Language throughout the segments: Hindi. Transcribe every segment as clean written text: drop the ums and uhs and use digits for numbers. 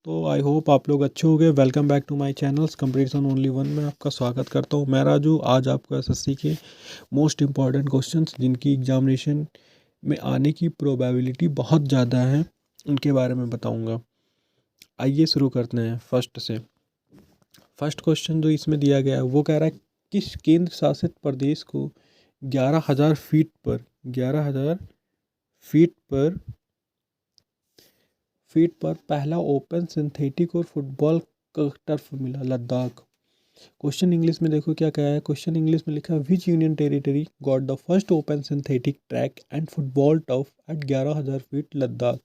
तो आई होप आप लोग अच्छे हो गए। Welcome back to my channels competition only one में आपका स्वागत करता हूँ। मैं राजू आज आपको एसएससी के मोस्ट इम्पॉर्टेंट क्वेश्चंस जिनकी एग्जामिनेशन में आने की प्रोबेबिलिटी बहुत ज़्यादा है उनके बारे में बताऊँगा। आइए शुरू करते हैं फर्स्ट से। फर्स्ट क्वेश्चन जो इसमें दिया गया है वो कह रहा है किस केंद्र शासित प्रदेश को 11,000 फीट पर पहला ओपन सिंथेटिक और फुटबॉल का टर्फ मिला? लद्दाख। क्वेश्चन इंग्लिश में देखो क्या कहा है। क्वेश्चन इंग्लिश में लिखा है which union territory got the first open synthetic track and football turf at 11,000 feet? Ladakh.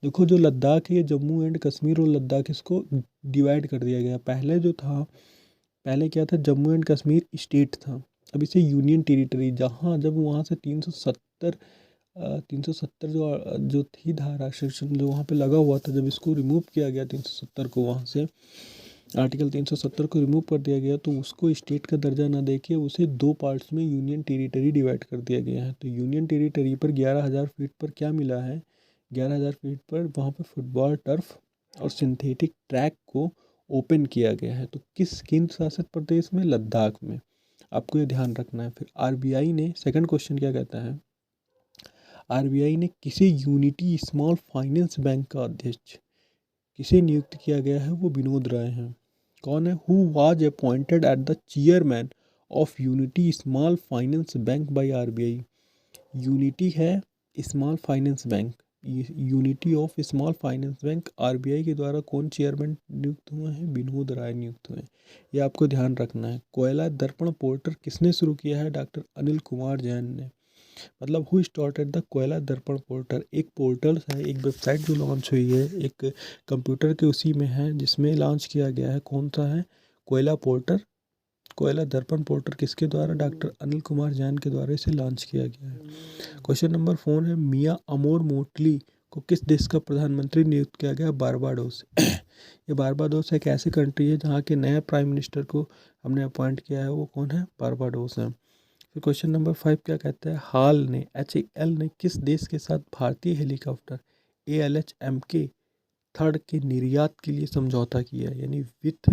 देखो जो लद्दाख है ये जम्मू एंड कश्मीर और लद्दाख इसको डिवाइड कर दिया गया। पहले जो था, पहले क्या था, जम्मू एंड कश्मीर स्टेट था। अब इसे यूनियन टेरिटरी, जहाँ जब वहाँ से 370 जो थी धारा सेक्शन जो वहाँ पे लगा हुआ था, जब इसको रिमूव किया गया 370 को, वहाँ से आर्टिकल 370 को रिमूव कर दिया गया, तो उसको स्टेट का दर्जा ना देके उसे दो पार्ट्स में यूनियन टेरिटरी डिवाइड कर दिया गया है। तो यूनियन टेरिटरी पर 11,000 फीट पर क्या मिला है? 11,000 फीट पर वहाँ पर फुटबॉल टर्फ और सिंथेटिक ट्रैक को ओपन किया गया है। तो किस केंद्र शासित प्रदेश में? लद्दाख में। आपको ये ध्यान रखना है। फिर आरबीआई ने, सेकंड क्वेश्चन क्या कहता है, आरबीआई ने किसे यूनिटी स्मॉल फाइनेंस बैंक का अध्यक्ष किसे नियुक्त किया गया है? वो विनोद राय हैं। कौन है? Who was appointed at the chairman of Unity small finance bank by RBI? Unity है small finance bank, Unity of small finance bank RBI के द्वारा कौन चेयरमैन नियुक्त हुए हैं? विनोद राय नियुक्त हुए हैं। ये आपको ध्यान रखना है। कोयला दर्पण पोर्टल किसने शुरू किया है? डॉक्टर अनिल कुमार जैन ने। मतलब हु स्टार्टेड द कोयला दर्पण पोर्टल, एक पोर्टल है, एक वेबसाइट जो लॉन्च हुई है, एक कंप्यूटर के उसी में है जिसमें लॉन्च किया गया है। कौन सा है? कोयला पोर्टल, कोयला दर्पण पोर्टल किसके द्वारा? डॉक्टर अनिल कुमार जैन के द्वारा इसे लॉन्च किया गया है। क्वेश्चन नंबर 4 है मियाँ अमोर मोटली को किस देश का प्रधानमंत्री नियुक्त किया गया? बारबाडोस। ये बारबाडोस एक ऐसी कंट्री है जहाँ के नए प्राइम मिनिस्टर को हमने अपॉइंट किया है, वो कौन है? बारबाडोस है। फिर क्वेश्चन नंबर 5 क्या कहता है, हाल ने HAL ने किस देश के साथ भारतीय हेलीकॉप्टर ALH-MK थर्ड के निर्यात के लिए समझौता किया है? यानी with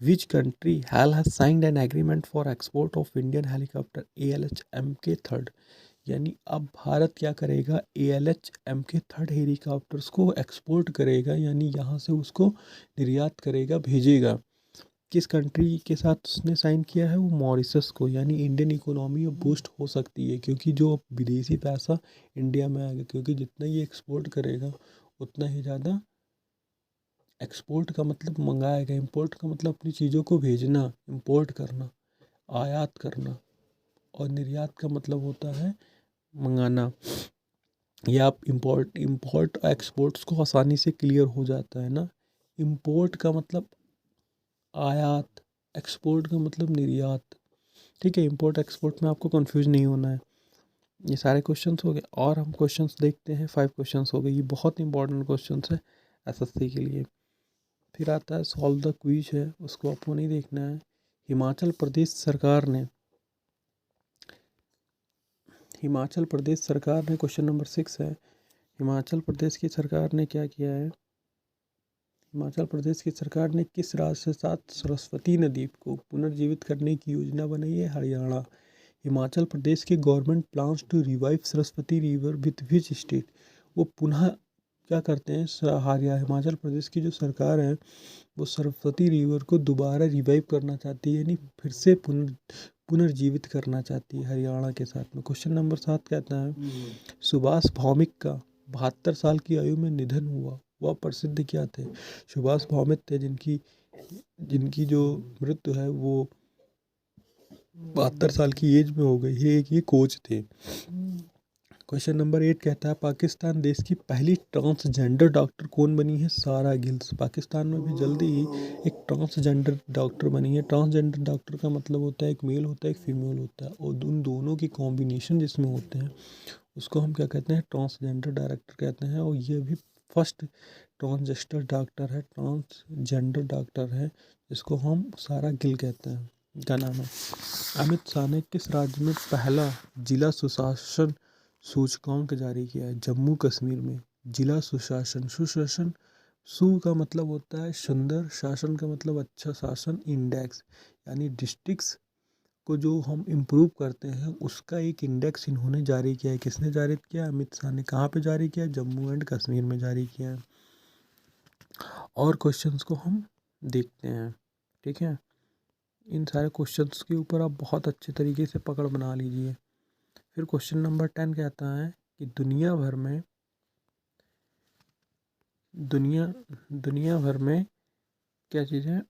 which country HAL has signed an agreement for export of Indian helicopter ALH-MK third? यानी अब भारत क्या करेगा? ALH-MK थर्ड हेलीकॉप्टर्स को एक्सपोर्ट करेगा, यानी यहाँ से उसको निर्यात करेगा, भेजेगा। किस कंट्री के साथ उसने साइन किया है? वो मॉरिशस को। यानी इंडियन इकोनॉमी अब बूस्ट हो सकती है क्योंकि जो विदेशी पैसा इंडिया में आएगा, क्योंकि जितना ये एक्सपोर्ट करेगा उतना ही ज़्यादा, एक्सपोर्ट का मतलब मंगाएगा, इंपोर्ट का मतलब अपनी चीज़ों को भेजना, इंपोर्ट करना, आयात करना, और निर्यात का मतलब होता है मंगाना। ये आप इंपोर्ट एक्सपोर्ट्स को आसानी से क्लियर हो जाता है ना। इंपोर्ट का मतलब आयात, एक्सपोर्ट का मतलब निर्यात। ठीक है, इंपोर्ट एक्सपोर्ट में आपको कंफ्यूज नहीं होना है। ये सारे क्वेश्चंस हो गए और हम क्वेश्चंस देखते हैं। 5 क्वेश्चंस हो गए, ये बहुत इंपॉर्टेंट क्वेश्चंस है एसएससी के लिए। फिर आता है सॉल्व द क्विज है, उसको आपको नहीं देखना है। हिमाचल प्रदेश सरकार ने क्वेश्चन नंबर 6 है, हिमाचल प्रदेश की सरकार ने क्या किया है? हिमाचल प्रदेश की सरकार ने किस राज्य के साथ सरस्वती नदी को पुनर्जीवित करने की योजना बनाई है? हरियाणा। हिमाचल प्रदेश के government plans to revive Saraswati river with which state? वो पुनः क्या करते हैं, हिमाचल प्रदेश की जो सरकार है वो सरस्वती रिवर को दोबारा रिवाइव करना चाहती है, यानी फिर से पुनर्जीवित करना चाहती है हरियाणा के साथ में। क्वेश्चन नंबर 7 कहता है सुभाष भौमिक का 72 साल की आयु में निधन हुआ, वह प्रसिद्ध क्या थे? सुभाष भौमिक थे जिनकी जिनकी जो मृत्यु है वो 72 साल की एज में हो गई है। ये कोच थे। क्वेश्चन नंबर 8 कहता है पाकिस्तान देश की पहली ट्रांसजेंडर डॉक्टर कौन बनी है? सारा गिल्स। पाकिस्तान में भी जल्दी ही एक ट्रांसजेंडर डॉक्टर बनी है। ट्रांसजेंडर डॉक्टर का मतलब होता है एक मेल होता है, एक फीमेल होता है, और उन दोनों की कॉम्बिनेशन जिसमें होते हैं उसको हम क्या कहते हैं? ट्रांसजेंडर डॉक्टर कहते हैं। और ये भी फर्स्ट ट्रांसजेंडर डॉक्टर है जिसको हम सारा गिल कहते हैं। क्या नाम है? अमित शाह ने किस राज्य में पहला जिला सुशासन सूचकांक जारी किया है? जम्मू कश्मीर में जिला सुशासन सु का मतलब होता है सुंदर, शासन का मतलब अच्छा शासन, इंडेक्स यानी डिस्ट्रिक्ट्स को जो हम इम्प्रूव करते हैं उसका एक इंडेक्स इन्होंने जारी किया है। किसने जारी किया है? अमित शाह ने। कहाँ पे जारी किया है? जम्मू एंड कश्मीर में जारी किया है। और क्वेश्चंस को हम देखते हैं, ठीक है। इन सारे क्वेश्चंस के ऊपर आप बहुत अच्छे तरीके से पकड़ बना लीजिए। फिर क्वेश्चन नंबर 10 कहता है कि दुनिया दुनिया भर में क्या चीज़ है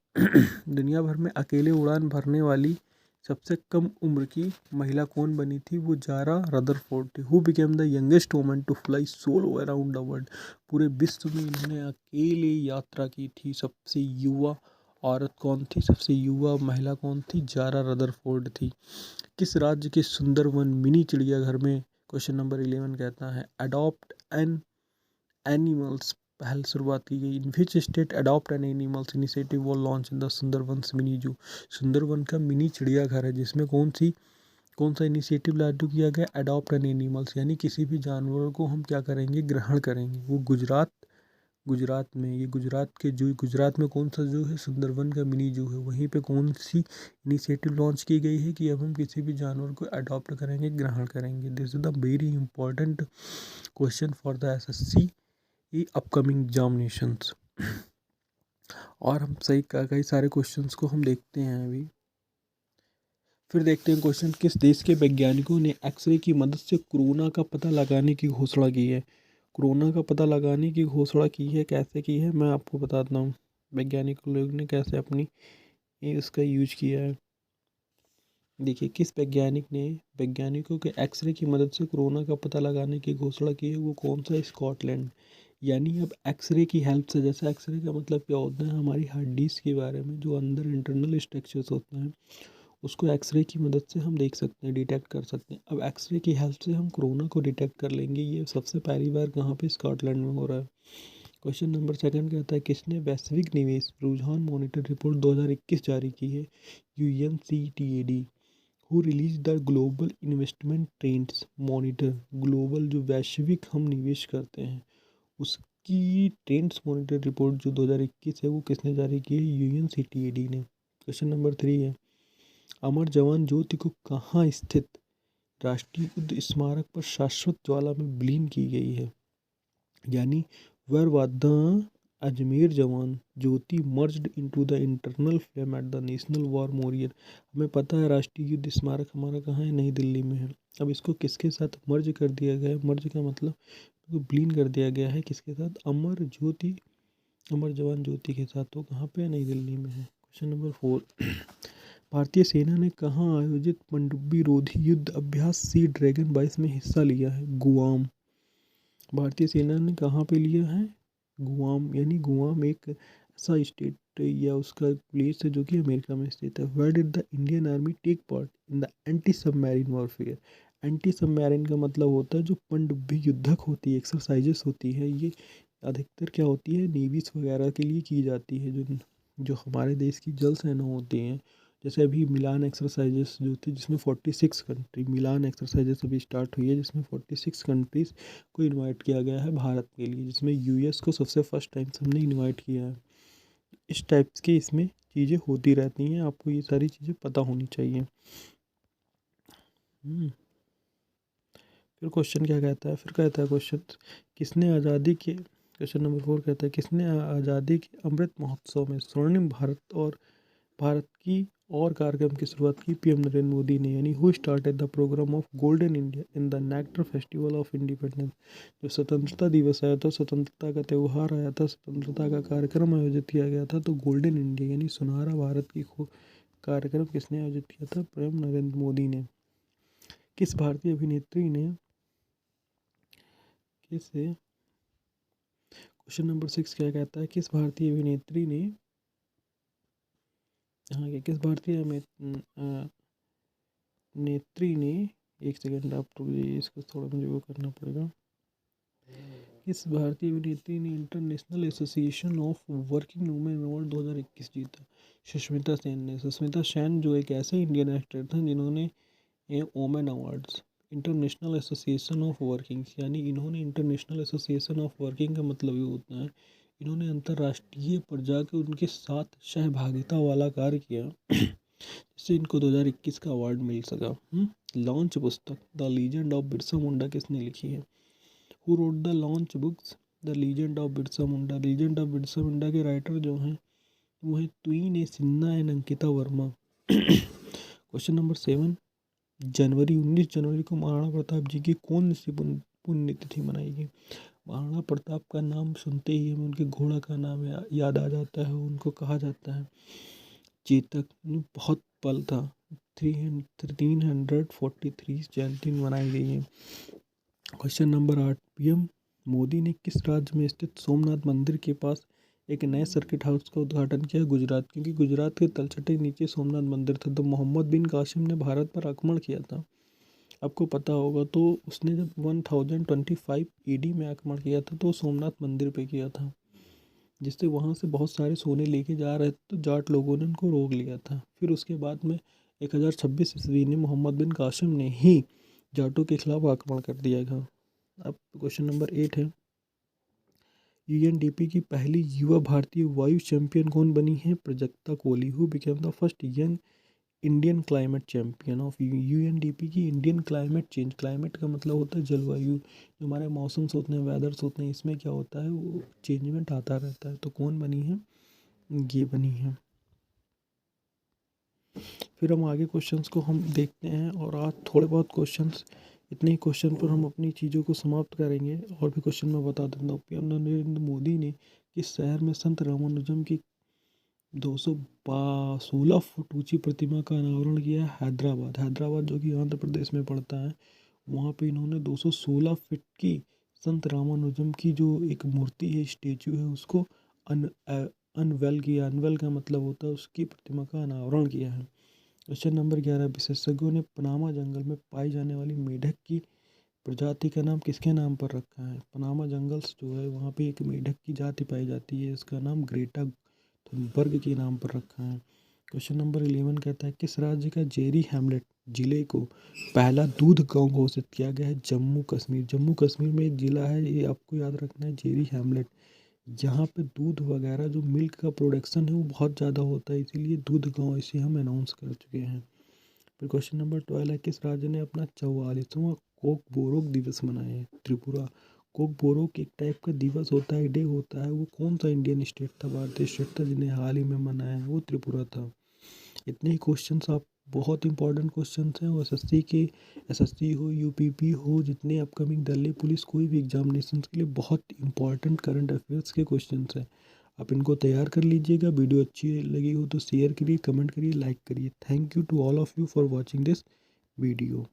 दुनिया भर में अकेले उड़ान भरने वाली सबसे कम उम्र की महिला कौन बनी थी? वो जारा रदरफोर्ड थी। Who became the youngest woman to fly solo around the world. पूरे विश्व में इन्होंने अकेले यात्रा की थी। सबसे युवा औरत कौन थी? सबसे युवा महिला कौन थी? जारा रदरफोर्ड थी। किस राज्य के सुंदरवन मिनी चिड़ियाघर में, क्वेश्चन नंबर 11 कहता है, अडॉप्ट एन एनिमल्स पहल शुरुआत की गई? In which state adopt an animals initiative वो launch in the Sundarbans mini zoo. Sundarban का मिनी चिड़ियाघर है जिसमें कौन सा इनिशिएटिव लागू किया गया? अडॉप्ट एन एनिमल्स, यानी किसी भी जानवर को हम क्या करेंगे? ग्रहण करेंगे। वो गुजरात में, ये गुजरात के जू, गुजरात में कौन सा जू है? सुंदरवन का मिनी जू है। वहीं पे कौन सी इनिशिएटिव लॉन्च की गई है कि अब हम किसी भी जानवर को अडॉप्ट करेंगे, ग्रहण करेंगे। This is the very important question for the assessee E upcoming examinations. और हम सही कई सारे क्वेश्चंस को हम देखते हैं अभी। फिर देखते हैं क्वेश्चन, किस देश के वैज्ञानिकों ने एक्सरे की मदद से कोरोना का पता लगाने की घोषणा की है? कोरोना का पता लगाने की घोषणा की है, कैसे की है मैं आपको बताता हूँ। वैज्ञानिक लोग ने कैसे अपनी इसका यूज किया है। देखिए, किस वैज्ञानिकों के एक्सरे की मदद से कोरोना का पता लगाने की घोषणा की है? वो कौन सा? स्कॉटलैंड। यानी अब एक्सरे की हेल्प से, जैसे एक्सरे का मतलब क्या होता है? हमारी हार्ड डिस्क के बारे में जो अंदर इंटरनल स्ट्रक्चर्स होते हैं उसको एक्सरे की मदद से हम देख सकते हैं, डिटेक्ट कर सकते हैं। अब एक्सरे की हेल्प से हम कोरोना को डिटेक्ट कर लेंगे। ये सबसे पहली बार कहाँ पे? स्कॉटलैंड में हो रहा है। क्वेश्चन नंबर 2 कहता है, किसने वैश्विक निवेश रुझान मॉनिटर रिपोर्ट 2021 जारी की है? UNCTAD। Who release the global investment trends monitor. Global जो वैश्विक हम निवेश करते हैं उसकी ट्रेंड्स मॉनिटर रिपोर्ट जो 2021 है वो किसने जारी की है? UNCTAD ने। क्वेश्चन नंबर 3 है, अमर जवान ज्योति को कहाँ स्थित राष्ट्रीय युद्ध स्मारक पर शाश्वत ज्वाला में विलीन की गई है? यानी where was the Amar Jawan Jyoti merged into the eternal flame at the national war memorial. हमें पता है राष्ट्रीय युद्ध स्मारक हमारा कहाँ है? नई दिल्ली में है। अब इसको किसके साथ मर्ज कर दिया गया है? मर्ज का मतलब विलीन कर दिया गया है किसके साथ? अमर जवान ज्योति के साथ। तो कहाँ पे? नई दिल्ली में है। क्वेश्चन नंबर 4, भारतीय सेना ने कहाँ आयोजित पनडुब्बी रोधी युद्ध अभ्यास सी ड्रैगन 22 में हिस्सा लिया है? गुआम। भारतीय सेना ने कहाँ पे लिया है? गुआम। यानी गुआम एक ऐसा स्टेट या उसका प्लेस है जो कि अमेरिका में स्थित है। Where did the Indian army take part in the anti submarine warfare? Anti submarine का मतलब होता है जो पनडुब्बी युद्धक होती है, एक्सरसाइजेस होती है, ये अधिकतर क्या होती है? नेवीज वगैरह के लिए की जाती है, जो हमारे देश की जल सेना होती हैं। जैसे अभी मिलान एक्सरसाइजेस जो थी जिसमें 46 कंट्री, मिलान एक्सरसाइजेस अभी स्टार्ट हुई है जिसमें 46 कंट्रीज़ को इनवाइट किया गया है भारत के लिए, जिसमें यूएस को सबसे फर्स्ट टाइम हमने इनवाइट किया है। इस टाइप की इसमें चीज़ें होती रहती हैं, आपको ये सारी चीज़ें पता होनी चाहिए। फिर क्वेश्चन क्या कहता है? फिर कहता है क्वेश्चन, किसने आज़ादी के क्वेश्चन नंबर 4 कहता है, किसने आज़ादी के अमृत महोत्सव में स्वर्णिम भारत की और कार्यक्रम की शुरुआत की? पीएम नरेंद्र मोदी ने। यानी who started the programme of golden India in the nectar festival of independence. जो स्वतंत्रता दिवस आया था, स्वतंत्रता का त्यौहार आया था, स्वतंत्रता का कार्यक्रम आयोजित किया गया था, तो गोल्डन इंडिया यानी सुनहरा भारत की कार्यक्रम किसने आयोजित किया था? पीएम नरेंद्र मोदी ने। किस भारतीय अभिनेत्री ने क्वेश्चन नंबर 6 क्या कहता है, किस भारतीय अभिनेत्री ने किस भारतीय नेत्री ने, एक सेकेंड आप रुक जाइए, इसको थोड़ा मुझे वो करना पड़ेगा। किस भारतीय अभिनेत्री ने international association of working women award 2021 जीता? सुष्मिता सेन ने। सुष्मिता सेन जो एक ऐसे इंडियन एक्टर थे जिन्होंने women awards, international association of working, यानी इन्होंने इंटरनेशनल एसोसिएशन ऑफ वर्किंग का मतलब ये होता है इन्होंने अंतर्राष्ट्रीय पर जाकर उनके साथ सहभागिता वाला कार्य किया जिससे इनको 2021 का अवार्ड मिल सका। लॉन्च पुस्तक the legend of Birsa Munda किसने लिखी है? Who wrote the launch books the legend of Birsa Munda? Legend of Birsa Munda के राइटर जो हैं वो है Tuhin A Sinha and Ankita Verma. Question number 7, 19 जनवरी को महाराणा प्रताप जी की कौन सी पुण्यतिथि मनाई गई? महाराणा प्रताप का नाम सुनते ही हमें उनके घोड़ा का नाम याद आ जाता है। उनको कहा जाता है चेतक। बहुत पल था। 343 जयंती मनाई गई है। क्वेश्चन नंबर 8, पीएम मोदी ने किस राज्य में स्थित सोमनाथ मंदिर के पास एक नए सर्किट हाउस का उद्घाटन किया? गुजरात, क्योंकि गुजरात के तलछटे नीचे सोमनाथ मंदिर था। तो मोहम्मद बिन कासिम ने भारत पर आक्रमण किया था, आपको पता होगा। तो उसने जब 1025 AD में आक्रमण किया था तो सोमनाथ मंदिर पे किया था, जिससे वहाँ से बहुत सारे सोने लेके जा रहे थे तो जाट लोगों ने उनको रोक लिया था। फिर उसके बाद में 1026 ईस्वी में मोहम्मद बिन कासिम ने ही जाटों के खिलाफ आक्रमण कर दिया था। अब क्वेश्चन नंबर 8 है, UNDP की पहली युवा भारतीय वायु चैंपियन कौन बनी है? Prajakta Kohli. Who became the first young Indian climate champion of UNDP की इंडियन क्लाइमेट चेंज। क्लाइमेट का मतलब होता है जलवायु, जो हमारे मौसम्स होते हैं, वेदर्स होते हैं, इसमें क्या होता है वो चेंजमेंट आता रहता है। तो कौन बनी है? ये बनी है। फिर हम आगे क्वेश्चंस को हम देखते हैं और आज थोड़े बहुत क्वेश्चंस, इतने ही क्वेश्चन पर हम अपनी चीज़ों को समाप्त करेंगे। और भी क्वेश्चन मैं बता देता हूँ। पीएम नरेंद्र मोदी ने किस शहर में संत रामानुजम की 216 फुट ऊंची प्रतिमा का अनावरण किया? हैदराबाद। हैदराबाद जो कि आंध्र प्रदेश में पड़ता है, वहाँ पे इन्होंने 216 फीट की संत रामानुजम की जो एक मूर्ति है, स्टेचू है, उसको अनवेल किया। अनवेल का मतलब होता है उसकी प्रतिमा का अनावरण किया है। क्वेश्चन नंबर 11, विशेषज्ञों ने पनामा जंगल में पाई जाने वाली मेढक की प्रजाति का नाम किसके नाम पर रखा है? पनामा जंगल्स जो है वहाँ पे एक मेढक की जाति पाई जाती है, इसका नाम ग्रेटा थुनबर्ग के नाम पर रखा है। क्वेश्चन नंबर 11 कहता है किस राज्य का जेरी हैमलेट जिले को पहला दूध गांव घोषित किया गया है? जम्मू कश्मीर। जम्मू कश्मीर में एक ज़िला है, ये आपको याद रखना है, जेरी हैमलेट। यहाँ पे दूध वगैरह जो मिल्क का प्रोडक्शन है वो बहुत ज़्यादा होता है, इसीलिए दूध गांव इसे हम अनाउंस कर चुके हैं। फिर क्वेश्चन नंबर 12 है किस राज्य ने अपना 44वां कोक बोरोक दिवस मनाया है? त्रिपुरा। कोक बोरोक एक टाइप का दिवस होता है, डे होता है। वो कौन सा इंडियन स्टेट था, भारतीय स्टेट था, जिन्हें हाल ही में मनाया है? वो त्रिपुरा था। इतने ही क्वेश्चंस आप, बहुत इंपॉर्टेंट क्वेश्चंस हैं। SSC के, SSC हो, UPP हो, जितने अपकमिंग दिल्ली पुलिस कोई भी एग्जामिनेशन के लिए बहुत इंपॉर्टेंट करंट अफेयर्स के क्वेश्चंस हैं। आप इनको तैयार कर लीजिएगा। वीडियो अच्छी लगी हो तो शेयर करिए, कमेंट करिए, लाइक करिए। Thank you to all of you for watching this video.